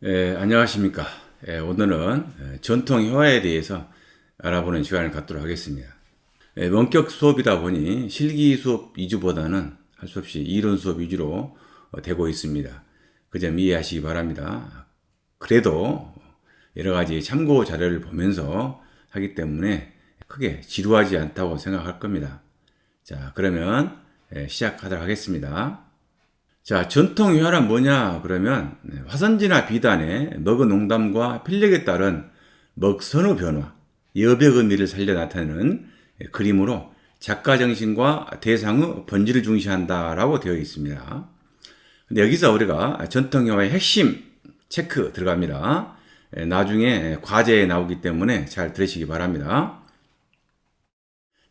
안녕하십니까. 오늘은 전통 회화에 대해서 알아보는 시간을 갖도록 하겠습니다. 원격 수업이다 보니 실기 수업 위주보다는 할 수 없이 이론 수업 위주로 되고 있습니다. 그 점 이해하시기 바랍니다. 그래도 여러 가지 참고 자료를 보면서 하기 때문에 크게 지루하지 않다고 생각할 겁니다. 자, 그러면 시작하도록 하겠습니다. 자, 전통 회화란 뭐냐? 그러면 화선지나 비단의 먹의 농담과 필력에 따른 먹선의 변화, 여백 의미를 살려 나타내는 그림으로 작가 정신과 대상의 본질을 중시한다라고 되어 있습니다. 근데 여기서 우리가 전통 회화의 핵심 체크 들어갑니다. 나중에 과제에 나오기 때문에 잘 들으시기 바랍니다.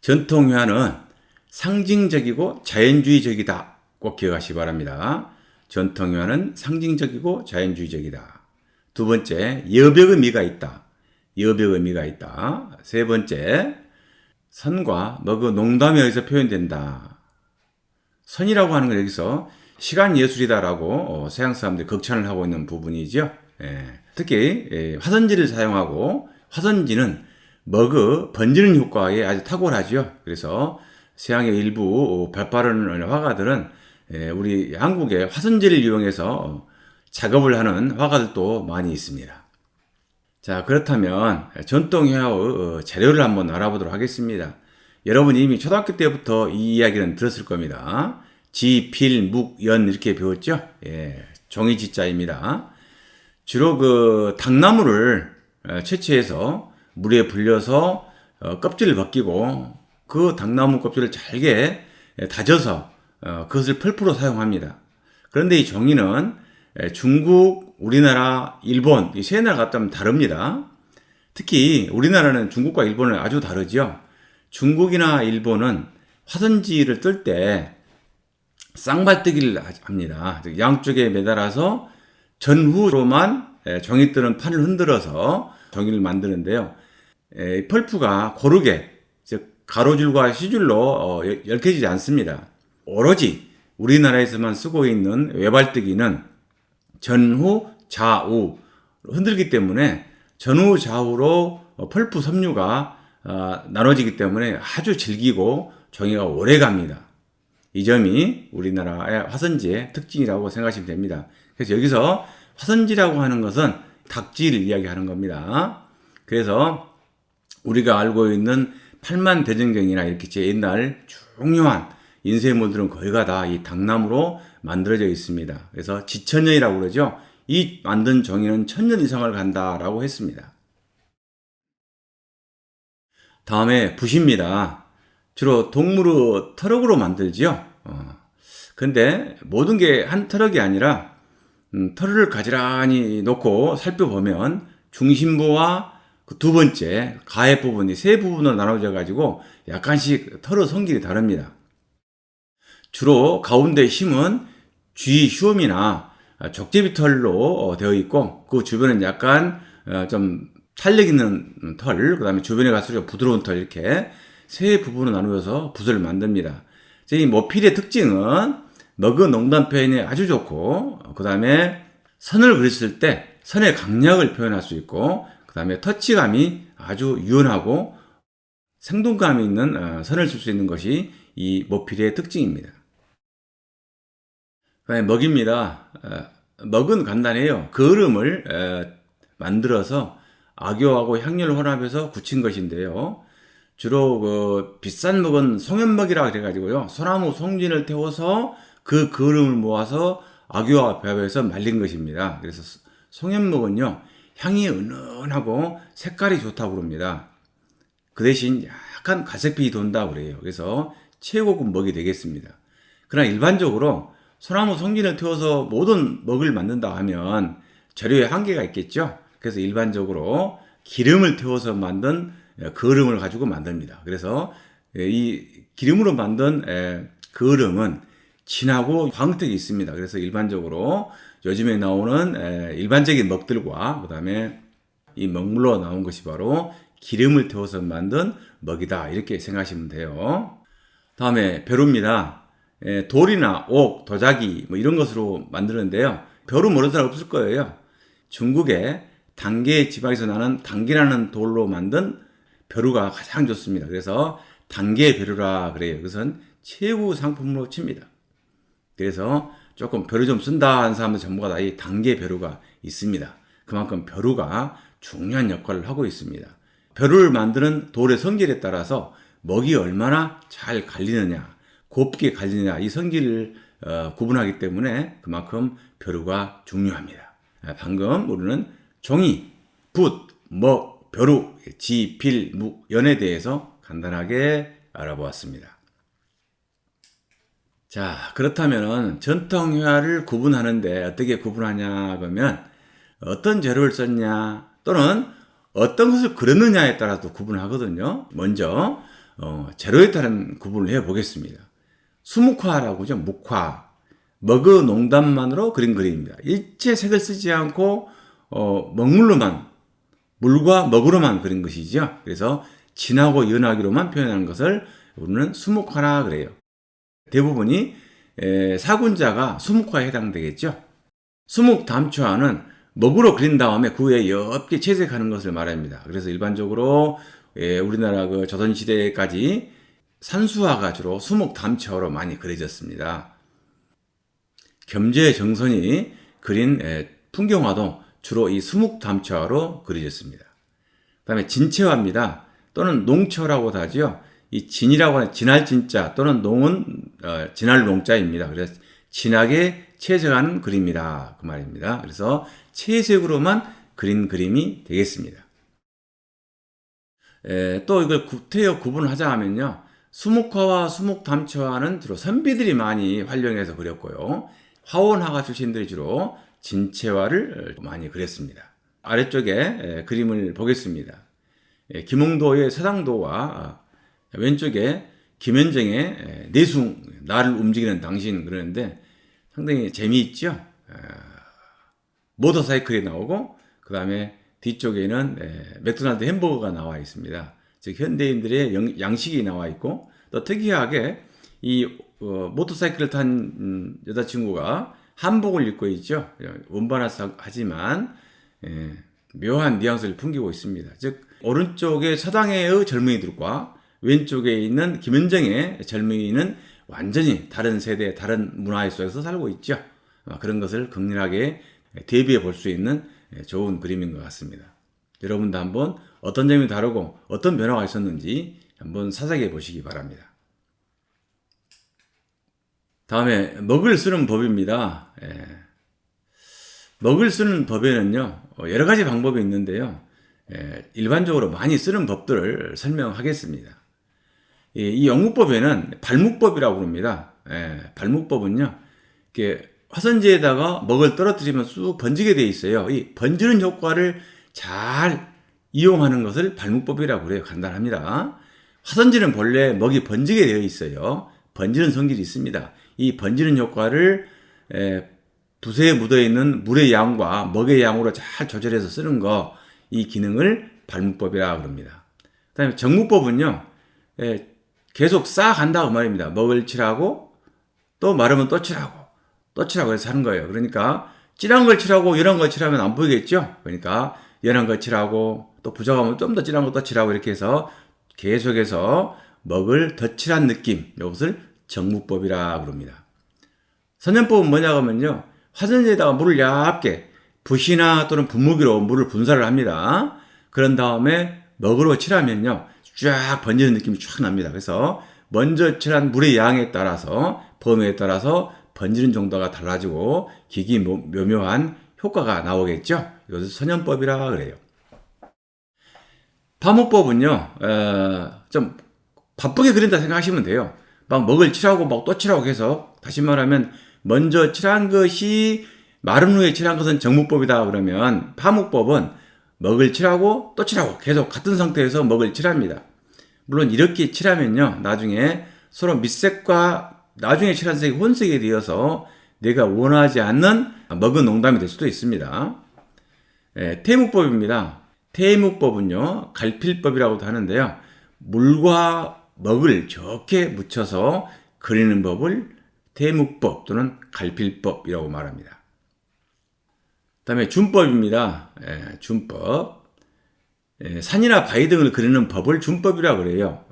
전통 회화는 상징적이고 자연주의적이다. 꼭 기억하시기 바랍니다. 전통회화는 상징적이고 자연주의적이다. 두 번째, 여백 의미가 있다. 여백 의미가 있다. 세 번째, 선과 먹의 농담에 의해서 표현된다. 선이라고 하는 건 여기서 시간 예술이다라고 서양 사람들이 극찬을 하고 있는 부분이죠. 특히 화선지를 사용하고 화선지는 먹의 번지는 효과에 아주 탁월하죠. 그래서 서양의 일부 발빠른 화가들은 우리 한국의 화선지를 이용해서 작업을 하는 화가들도 많이 있습니다. 자, 그렇다면 전통 회화의 자료를 한번 알아보도록 하겠습니다. 여러분이 이미 초등학교 때부터 이 이야기는 들었을 겁니다. 지, 필, 묵, 연 이렇게 배웠죠? 종이 지자입니다. 주로 그 당나무를 채취해서 물에 불려서 껍질을 벗기고 그 당나무 껍질을 잘게 다져서 그것을 펄프로 사용합니다. 그런데 이 종이는 중국, 우리나라, 일본 이 세 나라가 좀 다릅니다. 특히 우리나라는 중국과 일본은 아주 다르죠. 중국이나 일본은 화선지를 뜰 때 쌍발뜨기를 합니다. 양쪽에 매달아서 전후로만 종이 뜨는 판을 흔들어서 종이를 만드는데요. 펄프가 고르게 즉 가로줄과 시줄로 얽혀지지 않습니다. 오로지 우리나라에서만 쓰고 있는 외발뜨기는 전후, 좌우 흔들기 때문에 전후, 좌우로 펄프 섬유가 나눠지기 때문에 아주 질기고 종이가 오래 갑니다. 이 점이 우리나라의 화선지의 특징이라고 생각하시면 됩니다. 그래서 여기서 화선지라고 하는 것은 닭지를 이야기하는 겁니다. 그래서 우리가 알고 있는 팔만대정경이나 이렇게 제 옛날 중요한 인쇄물들은 거의가 다 이 당나무로 만들어져 있습니다. 그래서 지천년이라고 그러죠. 이 만든 종이는 1000년 이상을 간다라고 했습니다. 다음에 붓입니다. 주로 동물의 털럭으로 만들지요. 근데 모든 게 한 털럭이 아니라 털을 가지런히 놓고 살펴보면 중심부와 그 두 번째 가해 부분이 세 부분으로 나눠져 가지고 약간씩 털의 성질이 다릅니다. 주로 가운데 힘은 쥐 슈엄이나 족제비 털로 되어 있고 그 주변은 약간 좀 탄력 있는 털, 그 다음에 주변에 갈수록 부드러운 털 이렇게 세 부분으로 나누어서 붓을 만듭니다. 이 모필의 특징은 먹의 농담 표현이 아주 좋고 그 다음에 선을 그렸을 때 선의 강약을 표현할 수 있고 그 다음에 터치감이 아주 유연하고 생동감이 있는 선을 쓸 수 있는 것이 이 모필의 특징입니다. 그다음에 먹입니다. 먹은 간단해요. 거름을 만들어서 악효하고 향료를 혼합해서 굳힌 것인데요. 주로 그 비싼 먹은 송연먹이라 그래가지고요. 소나무 송진을 태워서 그 거름을 모아서 악효와 배합해서 말린 것입니다. 그래서 송연먹은요. 향이 은은하고 색깔이 좋다고 그럽니다. 그 대신 약간 갈색빛이 돈다고 그래요. 그래서 최고급 먹이 되겠습니다. 그러나 일반적으로 소나무 송진을 태워서 모든 먹을 만든다 하면 재료에 한계가 있겠죠. 그래서 일반적으로 기름을 태워서 만든 거름을 가지고 만듭니다. 그래서 이 기름으로 만든 거름은 진하고 광택이 있습니다. 그래서 일반적으로 요즘에 나오는 일반적인 먹들과 그 다음에 이 먹물로 나온 것이 바로 기름을 태워서 만든 먹이다 이렇게 생각하시면 돼요. 다음에 벼루입니다. 돌이나 옥, 도자기 뭐 이런 것으로 만드는데요. 벼루 모르는 사람 없을 거예요. 중국의 단계 지방에서 나는 단계라는 돌로 만든 벼루가 가장 좋습니다. 그래서 단계 벼루라 그래요. 그것은 최고 상품으로 칩니다. 그래서 조금 벼루 좀 쓴다 하는 사람들 전부가 다 이 단계 벼루가 있습니다. 그만큼 벼루가 중요한 역할을 하고 있습니다. 벼루를 만드는 돌의 성질에 따라서 먹이 얼마나 잘 갈리느냐, 곱게 갈리느냐 이 성질을 구분하기 때문에 그만큼 벼루가 중요합니다. 방금 우리는 종이, 붓, 먹, 벼루, 지, 필, 묵, 연에 대해서 간단하게 알아보았습니다. 자, 그렇다면 전통회화를 구분하는데 어떻게 구분하냐 그러면 어떤 재료를 썼냐 또는 어떤 것을 그렸느냐에 따라서 구분하거든요. 먼저 재료에 따른 구분을 해보겠습니다. 수묵화라고 하죠. 묵화. 먹의 농담만으로 그린 그림입니다. 일체 색을 쓰지 않고 먹물로만 물과 먹으로만 그린 것이죠. 그래서 진하고 연하기로만 표현하는 것을 우리는 수묵화라 그래요. 대부분이 사군자가 수묵화에 해당되겠죠. 수묵담초화는 먹으로 그린 다음에 그 위에 옅게 채색하는 것을 말합니다. 그래서 일반적으로 우리나라 그 조선시대까지 산수화가 주로 수묵담초화로 많이 그려졌습니다. 겸재정선이 그린 풍경화도 주로 이 수묵담초화로 그려졌습니다. 그 다음에 진채화입니다. 또는 농채화라고도 하죠. 이 진이라고 하는 진할 진자 또는 농은 진할 농자입니다. 그래서 진하게 채색하는 그림이다 그 말입니다. 그래서 채색으로만 그린 그림이 되겠습니다. 또 이걸 구태여 구분하자 하면요. 수묵화와 수묵담초화는 주로 선비들이 많이 활용해서 그렸고요. 화원화가 출신들이 주로 진채화를 많이 그렸습니다. 아래쪽에 그림을 보겠습니다. 김홍도의 서당도와 왼쪽에 김현정의 내숭, 나를 움직이는 당신 그러는데 상당히 재미있죠? 모터사이클이 나오고 그 다음에 뒤쪽에는 맥도날드 햄버거가 나와 있습니다. 즉 현대인들의 양식이 나와 있고 또 특이하게 이 모터사이클을 탄 여자친구가 한복을 입고 있죠. 원반하지만 묘한 뉘앙스를 풍기고 있습니다. 즉 오른쪽에 서당의 젊은이들과 왼쪽에 있는 김현정의 젊은이는 완전히 다른 세대, 다른 문화 속에서 살고 있죠. 그런 것을 극렬하게 대비해 볼 수 있는 좋은 그림인 것 같습니다. 여러분도 한번 어떤 점이 다르고 어떤 변화가 있었는지 한번 사색해 보시기 바랍니다. 다음에 먹을 쓰는 법입니다. 먹을 쓰는 법에는요 여러 가지 방법이 있는데요. 일반적으로 많이 쓰는 법들을 설명하겠습니다. 이 영무법에는 발묵법이라고 부릅니다. 발묵법은요 이렇게 화선지에다가 먹을 떨어뜨리면 쑥 번지게 되어 있어요. 이 번지는 효과를 잘 이용하는 것을 발묵법이라고 그래요. 간단합니다. 화선지는 본래 먹이 번지게 되어 있어요. 번지는 성질이 있습니다. 이 번지는 효과를 붓에 묻어있는 물의 양과 먹의 양으로 잘 조절해서 쓰는 거, 이 기능을 발묵법이라고 합니다. 그 다음에 정묵법은요, 계속 쌓아간다고 말입니다. 먹을 칠하고, 또 마르면 또 칠하고, 또 칠하고 해서 하는 거예요. 그러니까, 진한 걸 칠하고, 연한 걸 칠하면 안 보이겠죠? 그러니까, 연한 걸 칠하고, 또 부족하면 좀 더 진한 거 또 칠하고, 이렇게 해서 계속해서 먹을 더 칠한 느낌, 이것을 정묵법이라고 합니다. 선연법은 뭐냐 하면요, 화선지에다가 물을 얇게 붓이나 또는 분무기로 물을 분사를 합니다. 그런 다음에 먹으로 칠하면요 쫙 번지는 느낌이 쫙 납니다. 그래서 먼저 칠한 물의 양에 따라서 범위에 따라서 번지는 정도가 달라지고 기기 묘묘한 효과가 나오겠죠. 이것을 선연법이라 그래요. 파묵법은요 좀 바쁘게 그린다 생각하시면 돼요. 막 먹을 칠하고 막 또 칠하고 해서, 다시 말하면 먼저 칠한 것이 마른 후에 칠한 것은 정묵법이다 그러면, 파묵법은 먹을 칠하고 또 칠하고 계속 같은 상태에서 먹을 칠합니다. 물론 이렇게 칠하면요 나중에 서로 밑색과 나중에 칠한 색이 혼색이 되어서 내가 원하지 않는 먹은 농담이 될 수도 있습니다. 태묵법입니다. 태묵법은요 갈필법이라고도 하는데요, 물과 먹을 좋게 묻혀서 그리는 법을 태묵법 또는 갈필법이라고 말합니다. 다음에 준법입니다. 준법. 산이나 바위 등을 그리는 법을 준법이라고 그래요.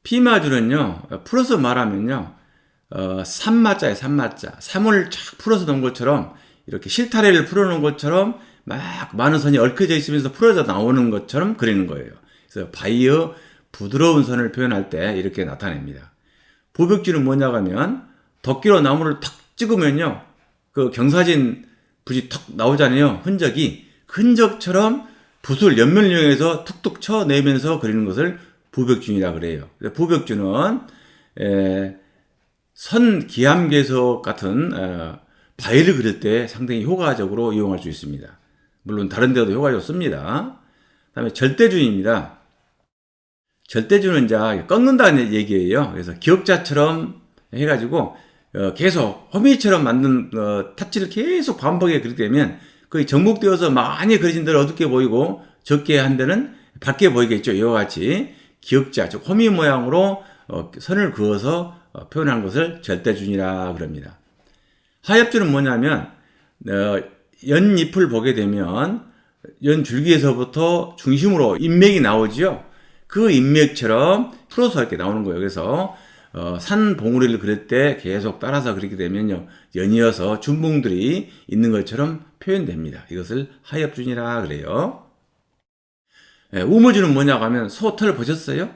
피마줄은요, 풀어서 말하면요, 산마자에 산마자. 삼을 쫙 풀어서 놓은 것처럼, 이렇게 실타래를 풀어놓은 것처럼, 막 많은 선이 얽혀져 있으면서 풀어져 나오는 것처럼 그리는 거예요. 그래서 바위의 부드러운 선을 표현할 때 이렇게 나타냅니다. 부벽줄은 뭐냐고 하면, 덕기로 나무를 탁 찍으면요, 그 경사진 붓이 탁 나오잖아요. 흔적이. 흔적처럼 붓을 옆면을 이용해서 툭툭 쳐내면서 그리는 것을 부벽준이라 그래요. 부벽준은 선 기암괴석 같은 바위를 그릴 때 상당히 효과적으로 이용할 수 있습니다. 물론 다른 데도 효과 좋습니다. 그다음에 절대준입니다. 절대준은 이제 꺾는다는 얘기예요. 그래서 기역자처럼 해가지고 계속 호미처럼 만든 타치를 계속 반복해 그리게 되면 거의 정복되어서 많이 그려진 데는 어둡게 보이고 적게 한 데는 밝게 보이겠죠. 이와 같이 기역자, 즉 호미 모양으로 선을 그어서 표현한 것을 절대준이라 그럽니다. 하엽줄은 뭐냐면 연잎을 보게 되면 연줄기에서부터 중심으로 인맥이 나오죠. 그 인맥처럼 풀어서 이렇게 나오는 거예요. 그래서 산 봉우리를 그릴 때 계속 따라서 그리게 되면요, 연이어서 준봉들이 있는 것처럼 표현됩니다. 이것을 하엽준이라 그래요. 우무줄은 뭐냐고 하면 소털 보셨어요?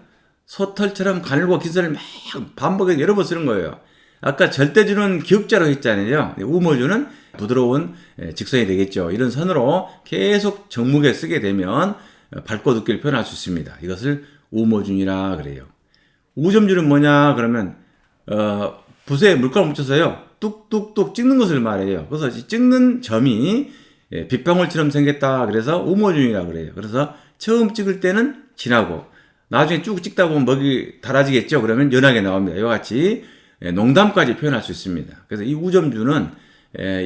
소털처럼 가늘고 긴 선을 막 반복해서 여러 번 쓰는 거예요. 아까 절대줄은 기역자로 했잖아요. 우무줄은 부드러운 직선이 되겠죠. 이런 선으로 계속 정목에 쓰게 되면 밝고 두께를 표현할 수 있습니다. 이것을 우모준이라 그래요. 우점줄은 뭐냐 그러면 붓에 물감을 묻혀서요 뚝뚝뚝 찍는 것을 말해요. 그래서 찍는 점이 빗방울처럼 생겼다 그래서 우모준이라 그래요. 그래서 처음 찍을 때는 진하고 나중에 쭉 찍다 보면 먹이 달아지겠죠. 그러면 연하게 나옵니다. 이와 같이 농담까지 표현할 수 있습니다. 그래서 이 우점줄은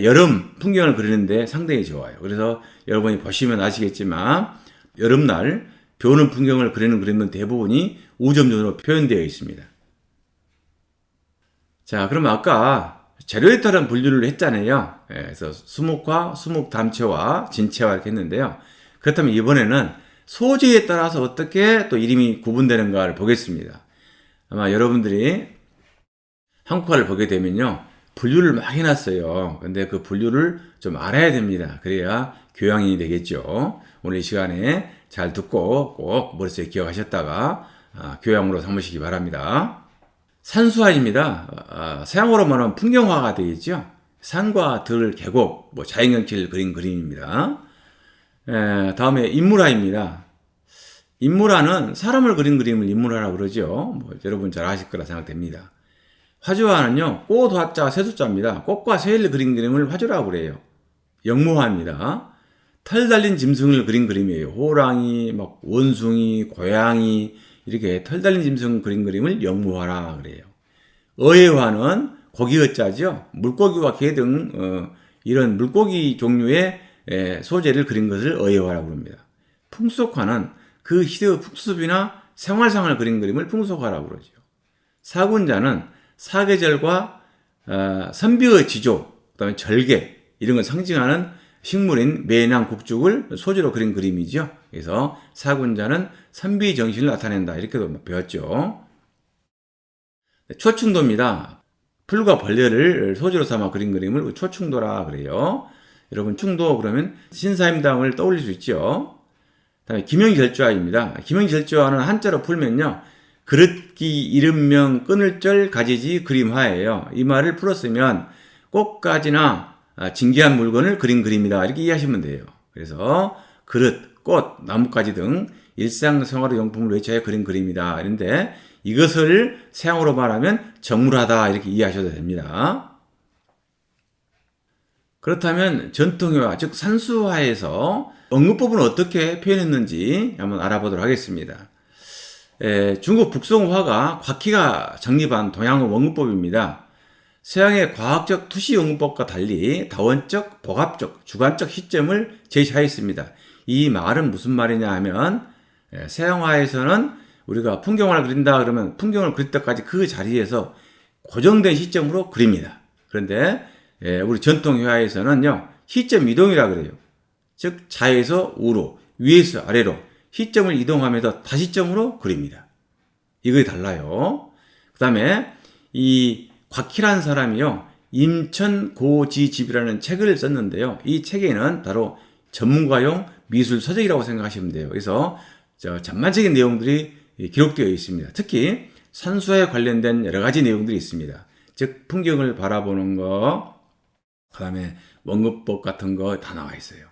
여름 풍경을 그리는데 상당히 좋아요. 그래서 여러분이 보시면 아시겠지만 여름날 비 오는 풍경을 그리는 그림은 대부분이 우점준으로 표현되어 있습니다. 자, 그러면 아까 재료에 따른 분류를 했잖아요. 그래서 수목화, 수목담채화, 진채화 이렇게 했는데요. 그렇다면 이번에는 소재에 따라서 어떻게 또 이름이 구분되는가를 보겠습니다. 아마 여러분들이 한국화를 보게 되면요, 분류를 막 해놨어요. 근데 그 분류를 좀 알아야 됩니다. 그래야 교양이 되겠죠. 오늘 이 시간에 잘 듣고 꼭 머릿속에 기억하셨다가 교양으로 삼으시기 바랍니다. 산수화입니다. 서양어로 말하면 풍경화가 되겠죠. 산과 들, 계곡, 자연경치를 그린 그림입니다. 다음에 인물화입니다. 인물화는 사람을 그린 그림을 인물화라고 그러죠. 여러분 잘 아실 거라 생각됩니다. 화주화는요, 꽃 화자 새숫자입니다. 꽃과 새를 그린 그림을 화주라고 그래요. 영모화입니다. 털 달린 짐승을 그린 그림이에요. 호랑이, 원숭이, 고양이 이렇게 털 달린 짐승 그린 그림을 영모화라 그래요. 어회화는 고기 어자죠. 물고기와 게 등 이런 물고기 종류의 소재를 그린 것을 어회화라고 합니다. 풍속화는 그 시대의 풍습이나 생활상을 그린 그림을 풍속화라고 그러죠. 사군자는 사계절과 선비의 지조, 그다음에 절개 이런 걸 상징하는 식물인 매낭 국죽을 소재로 그린 그림이죠. 그래서 사군자는 선비 정신을 나타낸다 이렇게도 배웠죠. 초충도입니다. 풀과 벌레를 소재로 삼아 그린 그림을 초충도라 그래요. 여러분 충도 그러면 신사임당을 떠올릴 수 있죠. 그다음에 기명절좌입니다. 기명절좌는 한자로 풀면요, 그릇기 이름명 끊을절 가지지 그림화예요. 이 말을 풀었으면 꽃가지나 진귀한 물건을 그린 그림이다 이렇게 이해하시면 돼요. 그래서 그릇, 꽃, 나뭇가지 등 일상생활의 용품을 외쳐야 그린 그림이다. 그런데 이것을 서양어로 말하면 정물하다 이렇게 이해하셔도 됩니다. 그렇다면 전통회화, 즉 산수화에서 언급법은 어떻게 표현했는지 한번 알아보도록 하겠습니다. 중국 북송화가 곽희가 정립한 동양어 원문법입니다. 서양의 과학적 투시 원문법과 달리 다원적, 복합적, 주관적 시점을 제시하였습니다. 이 말은 무슨 말이냐 하면 서양화에서는 우리가 풍경을 그린다 그러면 풍경을 그릴 때까지 그 자리에서 고정된 시점으로 그립니다. 그런데 우리 전통회화에서는요, 시점 이동이라 그래요. 즉 좌에서 우로, 위에서 아래로 시점을 이동하면서 다시점으로 그립니다. 이게 달라요. 그 다음에 이 곽희란 사람이요, 임천고지집이라는 책을 썼는데요. 이 책에는 바로 전문가용 미술 서적이라고 생각하시면 돼요. 그래서 전반적인 내용들이 기록되어 있습니다. 특히 산수에 관련된 여러 가지 내용들이 있습니다. 즉 풍경을 바라보는 거, 그 다음에 원근법 같은 거 다 나와 있어요.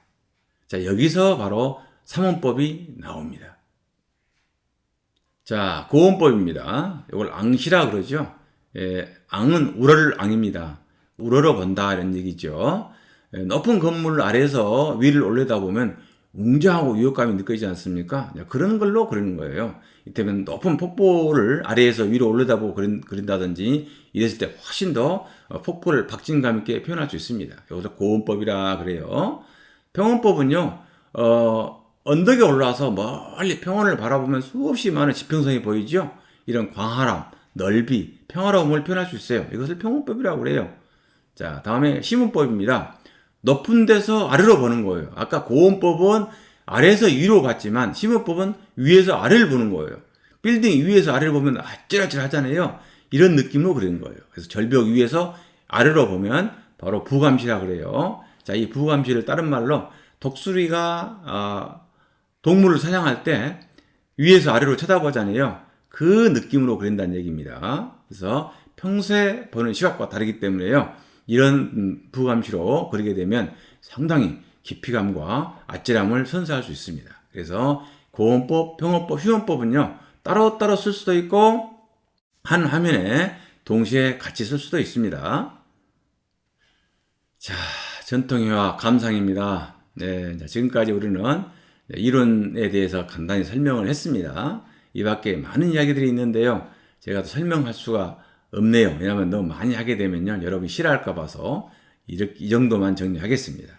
자, 여기서 바로 삼원법이 나옵니다. 자, 고원법입니다. 이걸 앙시라 그러죠. 앙은 우러를 앙입니다. 우러러 본다 이런 얘기죠. 높은 건물 아래에서 위를 올려다보면 웅장하고 위협감이 느껴지지 않습니까? 그런 걸로 그리는 거예요. 이때면 높은 폭포를 아래에서 위로 올려다보고 그린다든지 이랬을 때 훨씬 더 폭포를 박진감 있게 표현할 수 있습니다. 여기서 고원법이라 그래요. 평원법은요, 언덕에 올라와서 멀리 평원을 바라보면 수없이 많은 지평선이 보이죠? 이런 광활함, 넓이, 평화로움을 표현할 수 있어요. 이것을 평원법이라고 그래요. 자, 다음에 시문법입니다. 높은 데서 아래로 보는 거예요. 아까 고원법은 아래에서 위로 봤지만 시문법은 위에서 아래를 보는 거예요. 빌딩 위에서 아래를 보면 아찔아찔 하잖아요. 이런 느낌으로 그리는 거예요. 그래서 절벽 위에서 아래로 보면 바로 부감시라 그래요. 자, 이 부감시를 다른 말로 독수리가 동물을 사냥할 때 위에서 아래로 쳐다보잖아요. 그 느낌으로 그린다는 얘기입니다. 그래서 평소에 보는 시각과 다르기 때문에요. 이런 부감시로 그리게 되면 상당히 깊이감과 아찔함을 선사할 수 있습니다. 그래서 고원법, 평원법, 휴원법은요, 따로따로 쓸 수도 있고 한 화면에 동시에 같이 쓸 수도 있습니다. 자, 전통회화 감상입니다. 네, 지금까지 우리는 이론에 대해서 간단히 설명을 했습니다. 이 밖에 많은 이야기들이 있는데요. 제가 설명할 수가 없네요. 왜냐하면 너무 많이 하게 되면요, 여러분이 싫어할까 봐서 이 정도만 정리하겠습니다.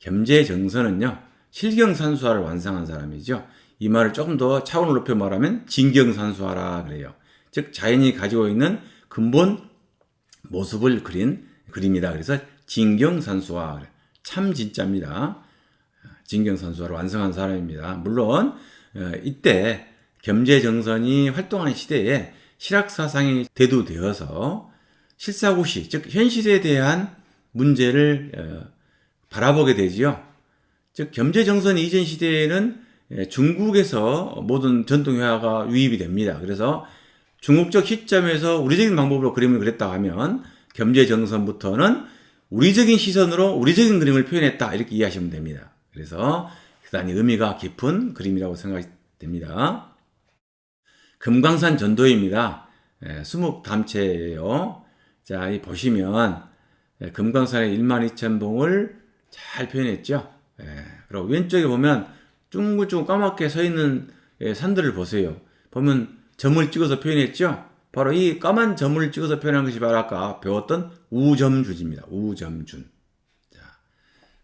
겸재정선은요, 실경산수화를 완성한 사람이죠. 이 말을 조금 더 차원을 높여 말하면 진경산수화라 그래요. 즉 자연이 가지고 있는 근본 모습을 그린 그림이다. 그래서 진경산수화, 참 진짜입니다. 진경산수화를 완성한 사람입니다. 물론 이때 겸재정선이 활동한 시대에 실학사상이 대두되어서 실사고시, 즉 현실에 대한 문제를 바라보게 되지요. 즉 겸재정선 이전 시대에는 중국에서 모든 전통회화가 유입이 됩니다. 그래서 중국적 시점에서 우리적인 방법으로 그림을 그렸다 하면 겸재정선부터는 우리적인 시선으로 우리적인 그림을 표현했다, 이렇게 이해하시면 됩니다. 그래서 대단히 의미가 깊은 그림이라고 생각이 됩니다. 금강산 전도입니다. 수묵담체예요. 자, 이 보시면 금강산의 12,000봉을 잘 표현했죠. 그리고 왼쪽에 보면 둥글둥글 까맣게 서 있는 산들을 보세요. 보면 점을 찍어서 표현했죠. 바로 이 까만 점을 찍어서 표현한 것이 바로 아까 배웠던 우점준입니다. 우점준. 자,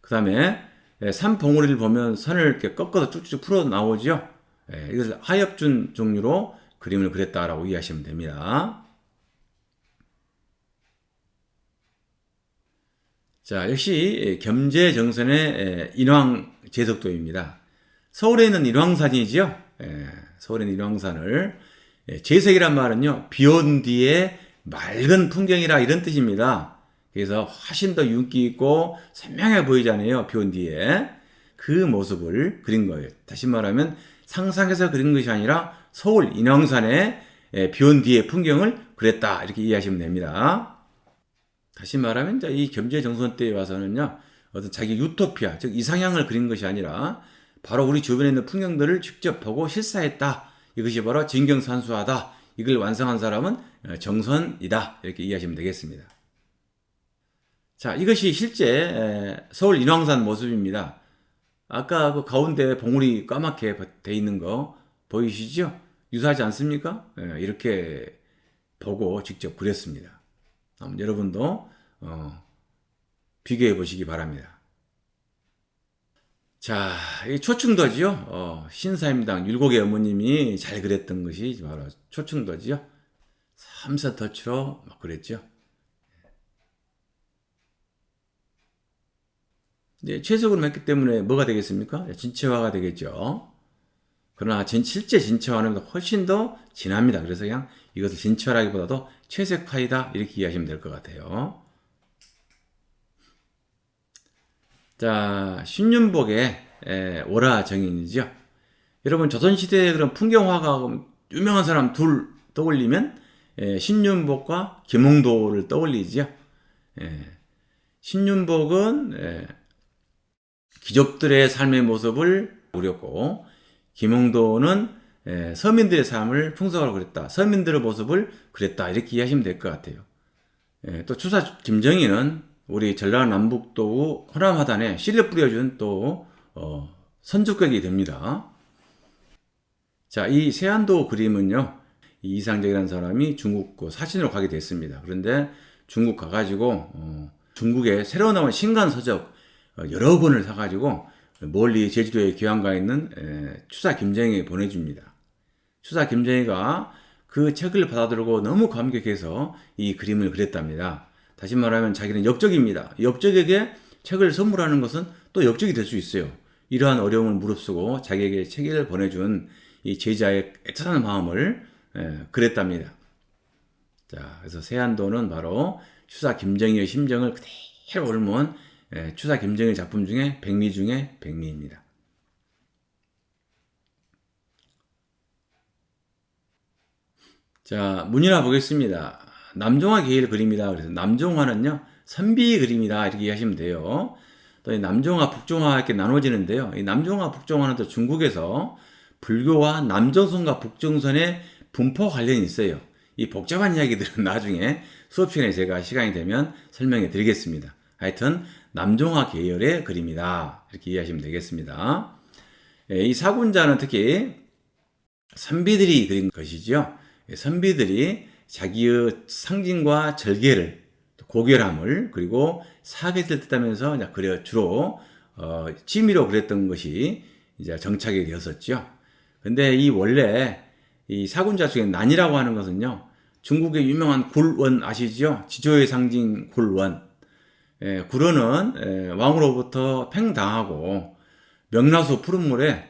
그 다음에 산 봉우리를 보면 선을 이렇게 꺾어서 쭉쭉 풀어 나오죠. 이것을 하엽준 종류로 그림을 그렸다라고 이해하시면 됩니다. 자, 역시 겸재정선의 인왕 제석도입니다. 서울에 있는 인왕산이지요. 서울에 있는 인왕산을 제석이란 말은요, 비온 뒤에 맑은 풍경이라 이런 뜻입니다. 그래서 훨씬 더 윤기 있고 선명해 보이잖아요. 비온 뒤에 그 모습을 그린 거예요. 다시 말하면 상상해서 그린 것이 아니라 서울 인왕산의 비온 뒤의 풍경을 그렸다, 이렇게 이해하시면 됩니다. 다시 말하면 이 겸재정선 때에 와서는요, 어떤 자기 유토피아, 즉 이상향을 그린 것이 아니라 바로 우리 주변에 있는 풍경들을 직접 보고 실사했다. 이것이 바로 진경산수화다. 이걸 완성한 사람은 정선이다. 이렇게 이해하시면 되겠습니다. 자, 이것이 실제 서울 인왕산 모습입니다. 아까 그 가운데 봉우리 까맣게 돼 있는 거 보이시죠? 유사하지 않습니까? 이렇게 보고 직접 그렸습니다. 여러분도 비교해 보시기 바랍니다. 자, 이 초충도지요. 신사임당 율곡의 어머님이 잘 그렸던 것이 바로 초충도지요. 3사 터치로 막 그랬죠. 이제 최석으로 했기 때문에 뭐가 되겠습니까? 진체화가 되겠죠. 그러나 실제 진체화는 훨씬 더 진합니다. 그래서 그냥 이것을 진체화라기보다도 채색화이다 이렇게 이해하시면 될 것 같아요. 자, 신윤복의 월화정인이죠. 여러분 조선시대의 그런 풍경화가 유명한 사람 둘 떠올리면 신윤복과 김홍도를 떠올리죠. 신윤복은 귀족들의 삶의 모습을 그렸고 김홍도는 서민들의 삶을 풍성하게 그렸다. 서민들의 모습을 그렸다. 이렇게 이해하시면 될 것 같아요. 또 추사 김정희는 우리 전라남북도 호남하단에 씨를 뿌려준 또 선주격이 됩니다. 자, 이 세안도 그림은요, 이 이상적이라는 사람이 중국 사신으로 가게 됐습니다. 그런데 중국 가가지고 중국에 새로 나온 신간 서적 여러 권을 사가지고 멀리 제주도에 귀환가 있는 추사 김정희에 보내줍니다. 추사 김정희가 그 책을 받아들고 너무 감격해서 이 그림을 그렸답니다. 다시 말하면 자기는 역적입니다. 역적에게 책을 선물하는 것은 또 역적이 될 수 있어요. 이러한 어려움을 무릅쓰고 자기에게 책을 보내준 이 제자의 애틋한 마음을 그랬답니다. 자, 그래서 세안도는 바로 추사 김정희의 심정을 그대로 옮은 추사 김정희 작품 중에 백미 중에 백미입니다. 자, 문이나 보겠습니다. 남종화 계열 그림이다. 그래서 남종화는요, 선비 그림이다. 이렇게 이해하시면 돼요. 또 이 남종화, 북종화 이렇게 나눠지는데요. 이 남종화, 북종화는 또 중국에서 불교와 남정선과 북정선의 분포 관련이 있어요. 이 복잡한 이야기들은 나중에 수업 시간에 제가 시간이 되면 설명해 드리겠습니다. 하여튼 남종화 계열의 그림이다. 이렇게 이해하시면 되겠습니다. 이 사군자는 특히 선비들이 그린 것이죠. 선비들이 자기의 상징과 절개를, 고결함을, 그리고 사계를 뜻하면서 주로 취미로 그렸던 것이 이제 정착이 되었었죠. 근데 이 원래 이 사군자 중에 난이라고 하는 것은요, 중국의 유명한 굴원 아시죠? 지조의 상징 굴원. 굴원은 왕으로부터 팽당하고 명나수 푸른 물에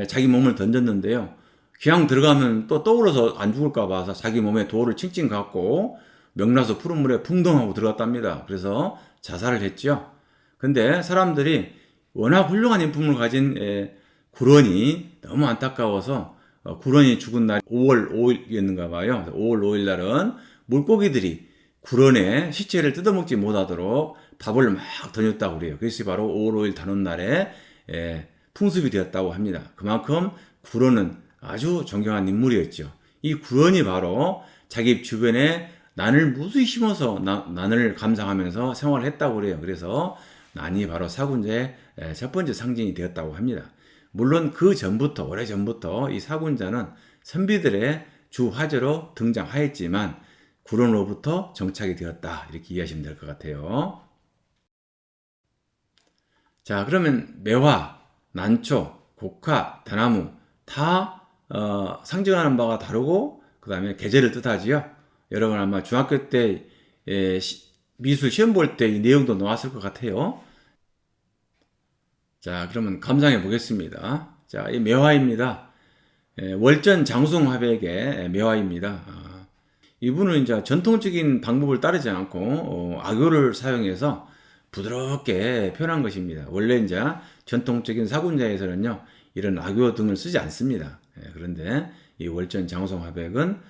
자기 몸을 던졌는데요. 그냥 들어가면 또 떠오르서 안 죽을까 봐서 자기 몸에 돌을 칭칭 갖고 명나수 푸른 물에 풍덩하고 들어갔답니다. 그래서 자살을 했죠. 근데 사람들이 워낙 훌륭한 인품을 가진 굴원이 너무 안타까워서 굴원이 죽은 날 5월 5일이었는가 봐요. 5월 5일 날은 물고기들이 굴원의 시체를 뜯어먹지 못하도록 밥을 막 던졌다고 그래요. 그것이 바로 5월 5일 단오는 날에 풍습이 되었다고 합니다. 그만큼 굴원은 아주 존경한 인물이었죠. 이 굴원이 바로 자기 주변에 난을 무수히 심어서 난을 감상하면서 생활을 했다고 그래요. 그래서 난이 바로 사군자의 첫 번째 상징이 되었다고 합니다. 물론 그 전부터, 오래전부터 이 사군자는 선비들의 주 화제로 등장하였지만 굴원으로부터 정착이 되었다. 이렇게 이해하시면 될 것 같아요. 자, 그러면 매화, 난초, 곡화, 대나무 다 상징하는 바가 다르고 그 다음에 계절을 뜻하지요. 여러분 아마 중학교 때 미술 시험 볼 때 이 내용도 나왔을 것 같아요. 자, 그러면 감상해 보겠습니다. 자, 이 매화입니다. 월전 장송 화백의 매화입니다. 이분은 이제 전통적인 방법을 따르지 않고 악교를 사용해서 부드럽게 표현한 것입니다. 원래 이제 전통적인 사군자에서는요, 이런 악교 등을 쓰지 않습니다. 그런데 이 월전 장송 화백은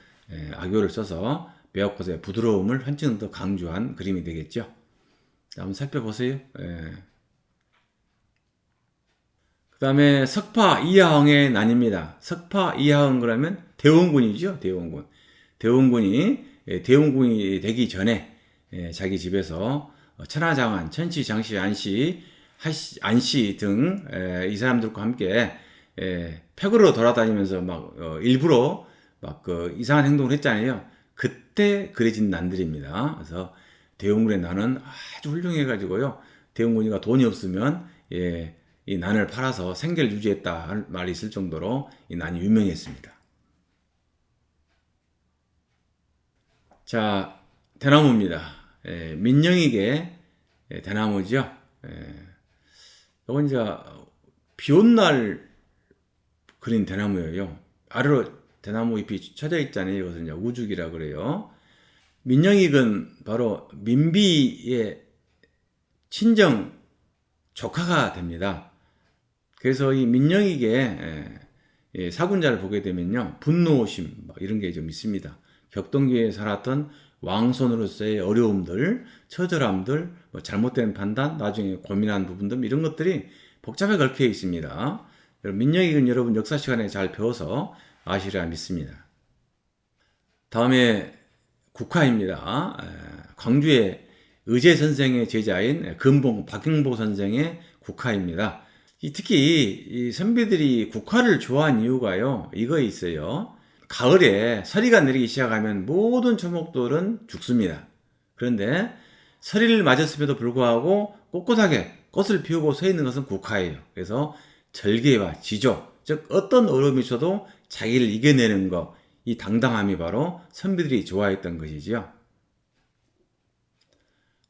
악교를 써서 매화꽃의 부드러움을 한층 더 강조한 그림이 되겠죠. 자, 한번 살펴보세요. 그 다음에 석파 이하흥의 난입니다. 석파 이하흥 그러면 대원군이죠. 대원군. 대원군이 되기 전에 자기 집에서 천하장안, 천시, 장시, 안시 등 이 사람들과 함께 팩으로 돌아다니면서 막 일부러 막 이상한 행동을 했잖아요. 그때 그려진 난들입니다. 그래서 대원군의 난은 아주 훌륭해가지고요. 대원군이가 돈이 없으면 이 난을 팔아서 생계를 유지했다 할 말이 있을 정도로 이 난이 유명했습니다. 자, 대나무입니다. 민영익의 대나무죠. 이건 이제 비 온 날 그린 대나무예요. 아래로 대나무 잎이 쳐져 있잖아요. 이것은 이제 우죽이라 그래요. 민영익은 바로 민비의 친정 조카가 됩니다. 그래서 이 민영익의 사군자를 보게 되면요, 분노심 이런 게 좀 있습니다. 격동기에 살았던 왕손으로서의 어려움들, 처절함들, 잘못된 판단, 나중에 고민한 부분들 이런 것들이 복잡하게 얽혀 있습니다. 민영익은 여러분 역사 시간에 잘 배워서 아시리라 믿습니다. 다음에 국화입니다. 광주의 의제 선생의 제자인 근봉 박경보 선생의 국화입니다. 특히 이 선비들이 국화를 좋아한 이유가요, 이거에 있어요. 가을에 서리가 내리기 시작하면 모든 초목들은 죽습니다. 그런데 서리를 맞았음에도 불구하고 꼿꼿하게 꽃을 피우고 서 있는 것은 국화예요. 그래서 절개와 지조, 즉 어떤 어려움이 있어도 자기를 이겨내는 것, 이 당당함이 바로 선비들이 좋아했던 것이지요.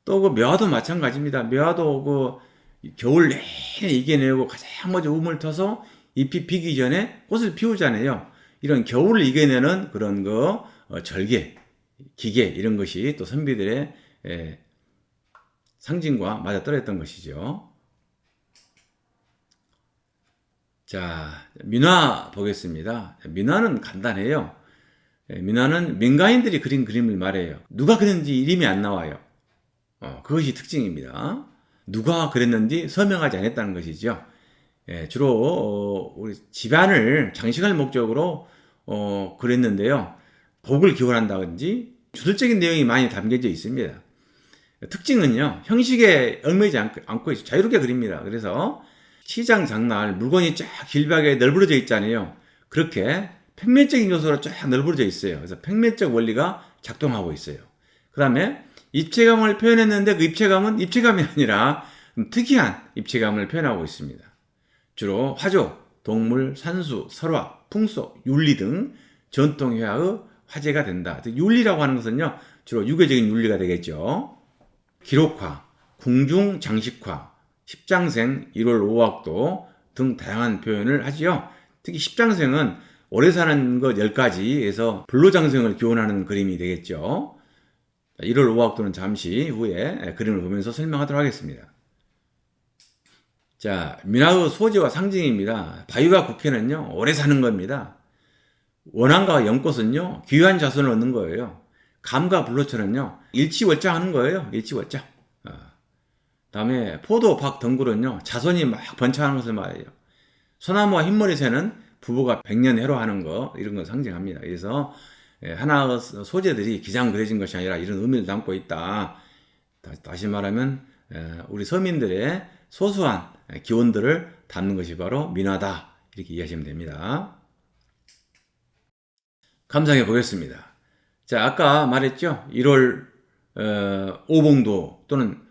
또 그 묘화도 마찬가지입니다. 묘화도 그 겨울 내내 이겨내고 가장 먼저 우물 터서 잎이 피기 전에 꽃을 피우잖아요. 이런 겨울을 이겨내는 그런 절개, 기계 이런 것이 또 선비들의 상징과 맞아떨어졌던 것이죠. 자, 민화 보겠습니다. 민화는 간단해요. 민화는 민간인들이 그린 그림을 말해요. 누가 그렸는지 이름이 안 나와요. 그것이 특징입니다. 누가 그랬는지 서명하지 않았다는 것이죠. 주로 우리 집안을 장식할 목적으로 그랬는데요. 복을 기원한다든지 주술적인 내용이 많이 담겨져 있습니다. 특징은요, 형식에 얽매이지 않고 있어요. 자유롭게 그립니다. 그래서 시장 장날 물건이 쫙 길박에 널브러져 있잖아요. 그렇게 평면적인 요소로 쫙 널브러져 있어요. 그래서 평면적 원리가 작동하고 있어요. 그 다음에 입체감을 표현했는데 그 입체감은 입체감이 아니라 특이한 입체감을 표현하고 있습니다. 주로 화조, 동물, 산수, 설화, 풍속, 윤리 등 전통회화의 화제가 된다. 윤리라고 하는 것은요, 주로 유교적인 윤리가 되겠죠. 기록화, 궁중 장식화, 십장생, 1월 5학도 등 다양한 표현을 하지요. 특히 십장생은 오래 사는 것 10가지에서 불로장생을 기원하는 그림이 되겠죠. 1월 5학도는 잠시 후에 그림을 보면서 설명하도록 하겠습니다. 자, 민화의 소재와 상징입니다. 바위와 국회는요, 오래 사는 겁니다. 원앙과 연꽃은요, 귀한 자손을 얻는 거예요. 감과 불로초는요, 일치월장하는 거예요. 일치월장. 다음에 포도, 박, 덩굴은요, 자손이 막 번창하는 것을 말해요. 소나무와 흰머리새는 부부가 백년해로하는 거, 이런 걸 상징합니다. 그래서 하나의 소재들이 기장 그려진 것이 아니라 이런 의미를 담고 있다. 다시 말하면 우리 서민들의 소소한 기원들을 담는 것이 바로 민화다. 이렇게 이해하시면 됩니다. 감상해 보겠습니다. 자, 아까 말했죠. 1월 오봉도 또는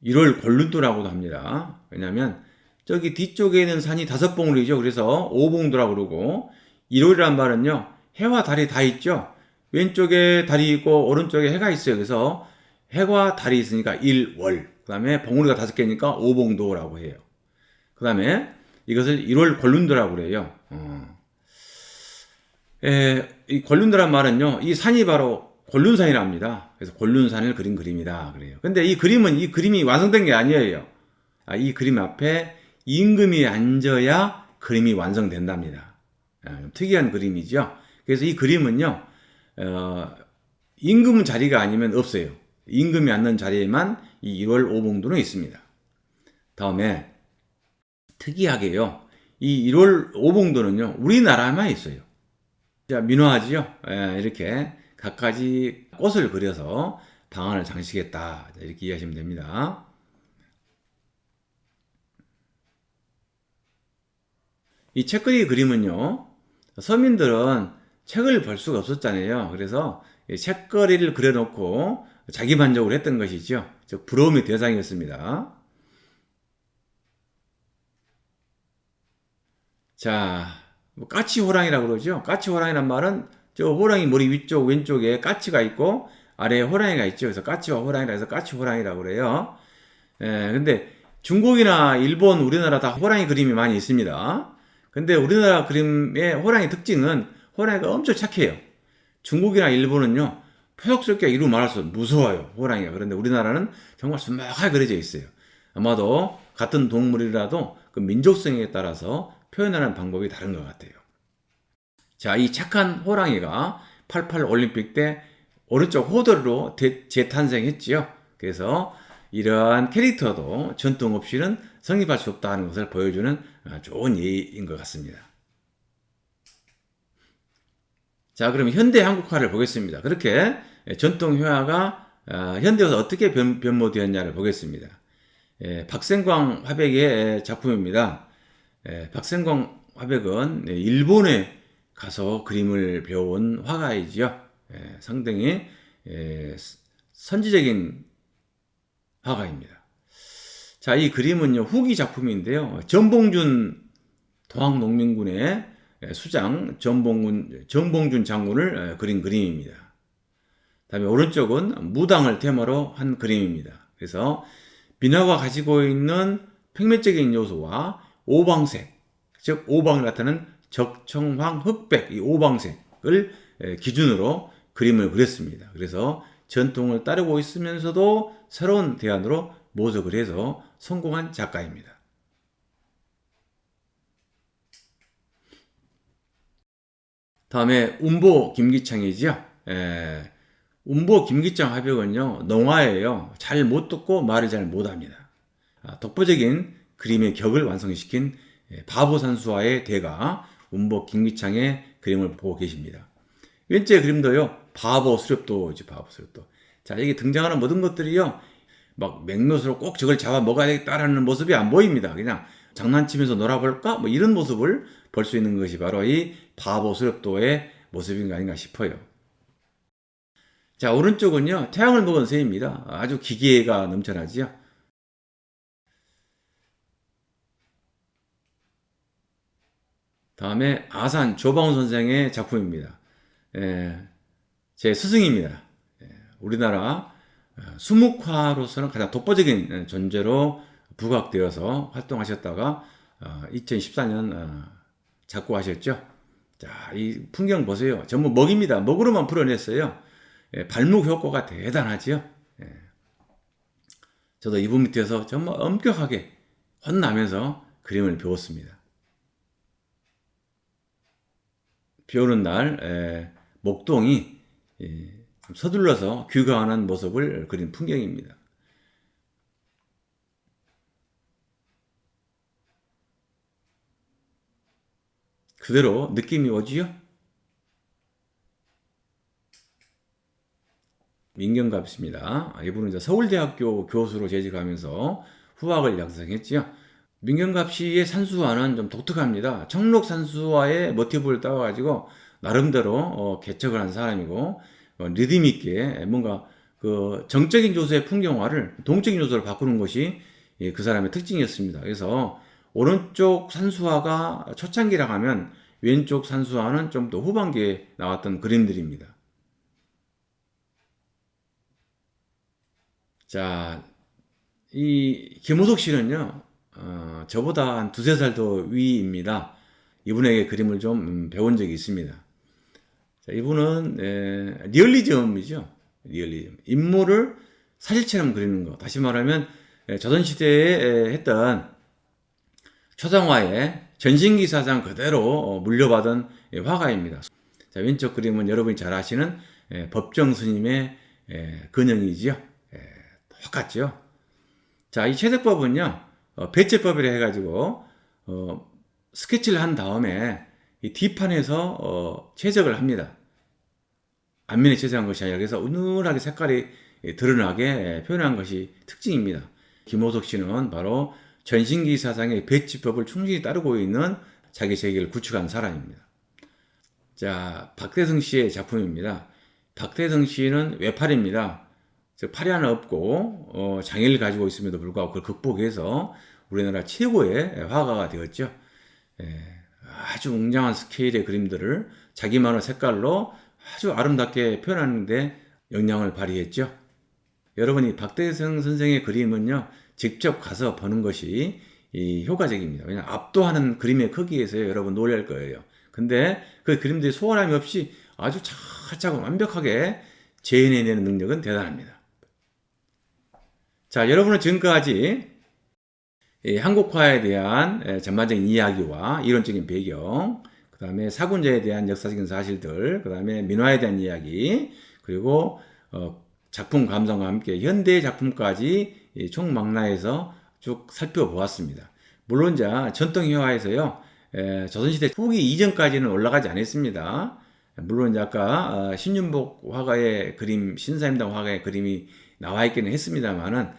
1월 골륜도라고도 합니다. 왜냐하면 저기 뒤쪽에 있는 산이 5봉우리죠. 그래서 오봉도라고 그러고, 1월이란 말은요, 해와 달이 다 있죠. 왼쪽에 달이 있고 오른쪽에 해가 있어요. 그래서 해와 달이 있으니까 1월, 그 다음에 봉우리가 5개니까 오봉도라고 해요. 그 다음에 이것을 1월 골륜도라고 그래요. 이 골륜도란 말은요, 이 산이 바로 골륜산이랍니다. 그래서 골륜산을 그린 그림이다 그래요. 근데 이 그림이 완성된 게 아니에요. 이 그림 앞에 임금이 앉아야 그림이 완성된답니다. 특이한 그림이죠. 그래서 이 그림은요, 임금 자리가 아니면 없어요. 임금이 앉는 자리에만 이 1월 오봉도는 있습니다. 다음에 특이하게요, 이 1월 오봉도는요, 우리나라에만 있어요. 자, 민화지요. 이렇게 갖가지 꽃을 그려서 방안을 장식했다. 이렇게 이해하시면 됩니다. 이 책거리 그림은요, 서민들은 책을 볼 수가 없었잖아요. 그래서 책거리를 그려놓고 자기 만족을 했던 것이죠. 즉 부러움의 대상이었습니다. 자, 까치호랑이라고 그러죠. 까치호랑이란 말은 저 호랑이 머리 위쪽 왼쪽에 까치가 있고 아래에 호랑이가 있죠. 그래서 까치와 호랑이라 해서 까치호랑이라고 그래요. 근데 중국이나 일본, 우리나라 다 호랑이 그림이 많이 있습니다. 근데 우리나라 그림의 호랑이 특징은 호랑이가 엄청 착해요. 중국이나 일본은요, 표적스럽게 이루 말할수 무서워요, 호랑이가. 그런데 우리나라는 정말 순박하게 그려져 있어요. 아마도 같은 동물이라도 그 민족성에 따라서 표현하는 방법이 다른 것 같아요. 자, 이 착한 호랑이가 88 올림픽 때 오른쪽 호돌이로 재탄생했지요. 그래서 이러한 캐릭터도 전통 없이는 성립할 수 없다는 것을 보여주는 좋은 예인 것 같습니다. 자, 그럼 현대 한국화를 보겠습니다. 그렇게 전통 회화가 현대에서 어떻게 변모되었냐를 보겠습니다. 박생광 화백의 작품입니다. 박생광 화백은 일본에 가서 그림을 배운 화가이지요. 상당히 선지적인 화가입니다. 자, 이 그림은요, 후기 작품인데요. 전봉준 동학농민군의 수장 전봉준 장군을 그린 그림입니다. 다음에 오른쪽은 무당을 테마로 한 그림입니다. 그래서 민화가 가지고 있는 평면적인 요소와 오방색, 즉 오방을 나타내는 적청황, 흑백, 이 오방색을 기준으로 그림을 그렸습니다. 그래서 전통을 따르고 있으면서도 새로운 대안으로 모색을 해서 성공한 작가입니다. 다음에 운보 김기창이지요. 운보 김기창 화백은요, 농화예요. 잘 못 듣고 말을 잘 못합니다. 독보적인 그림의 격을 완성시킨 바보산수화의 대가 운보 김기창의 그림을 보고 계십니다. 왼쪽 그림도요, 바보 수렵도지, 바보 수렵도. 자, 여기 등장하는 모든 것들이요, 막 맹묘수로 꼭 저걸 잡아 먹어야 되겠다라는 모습이 안 보입니다. 그냥 장난치면서 놀아볼까? 뭐 이런 모습을 볼 수 있는 것이 바로 이 바보 수렵도의 모습인 거 아닌가 싶어요. 자, 오른쪽은요, 태양을 먹은 새입니다. 아주 기계가 넘쳐나지요. 다음에 아산 조방훈 선생의 작품입니다. 제 스승입니다. 우리나라 수묵화로서는 가장 독보적인 존재로 부각되어서 활동하셨다가 2014년 작고하셨죠. 자, 이 풍경 보세요. 전부 먹입니다. 먹으로만 풀어냈어요. 발목 효과가 대단하지요. 저도 이분 밑에서 정말 엄격하게 혼나면서 그림을 배웠습니다. 비 오는 날 목동이 서둘러서 귀가하는 모습을 그린 풍경입니다. 그대로 느낌이 오지요? 민경갑 씨입니다. 이분은 이제 서울대학교 교수로 재직하면서 후학을 양성했지요. 민경갑 씨의 산수화는 좀 독특합니다. 청록 산수화의 모티브를 따와가지고 나름대로 개척을 한 사람이고 리듬 있게 뭔가 그 정적인 요소의 풍경화를 동적인 요소로 바꾸는 것이 그 사람의 특징이었습니다. 그래서 오른쪽 산수화가 초창기라 하면 왼쪽 산수화는 좀 더 후반기에 나왔던 그림들입니다. 자, 이 김호석 씨는요, 저보다 한 두세 살 더 위입니다. 이분에게 그림을 좀 배운 적이 있습니다. 자, 이분은 리얼리즘이죠. 리얼리즘. 인물을 사실처럼 그리는 거. 다시 말하면 조선시대에 했던 초상화의 전신기 사상 그대로 물려받은 화가입니다. 자, 왼쪽 그림은 여러분이 잘 아시는 법정 스님의 근형이지요. 똑같죠. 자, 이 채색법은요, 배채법이라 해가지고 스케치를 한 다음에 이 뒷판에서 채색을 합니다. 앞면에 채색한 것이 아니라 그래서 은은하게 색깔이 드러나게 표현한 것이 특징입니다. 김호석 씨는 바로 전신기 사상의 배치법을 충실히 따르고 있는 자기 세계를 구축한 사람입니다. 자, 박대성 씨의 작품입니다. 박대성 씨는 외팔입니다. 즉 팔이 하나 없고 장애를 가지고 있음에도 불구하고 그걸 극복해서 우리나라 최고의 화가가 되었죠. 아주 웅장한 스케일의 그림들을 자기만의 색깔로 아주 아름답게 표현하는 데 영향을 발휘했죠. 여러분이 박대성 선생의 그림은요, 직접 가서 보는 것이 효과적입니다. 왜냐하면 압도하는 그림의 크기에서 여러분 놀랄 거예요. 근데 그 그림들이 소홀함이 없이 아주 차차고 완벽하게 재현해내는 능력은 대단합니다. 자, 여러분은 지금까지 한국화에 대한 전반적인 이야기와 이론적인 배경, 그 다음에 사군자에 대한 역사적인 사실들, 그 다음에 민화에 대한 이야기, 그리고 작품 감상과 함께 현대 작품까지 총망라해서 쭉 살펴보았습니다. 물론 전통회화에서요, 조선시대 후기 이전까지는 올라가지 않았습니다. 물론 아까 신윤복 화가의 그림, 신사임당 화가의 그림이 나와 있기는 했습니다만은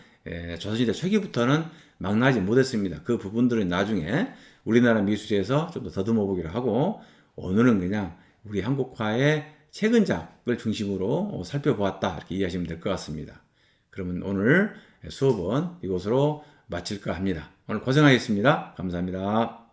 조선시대 초기부터는 망라하지 못했습니다. 그 부분들은 나중에 우리나라 미술에서 좀 더 더듬어 보기로 하고, 오늘은 그냥 우리 한국화의 최근작을 중심으로 살펴보았다, 이렇게 이해하시면 될 것 같습니다. 그러면 오늘 수업은 이것으로 마칠까 합니다. 오늘 고생하셨습니다. 감사합니다.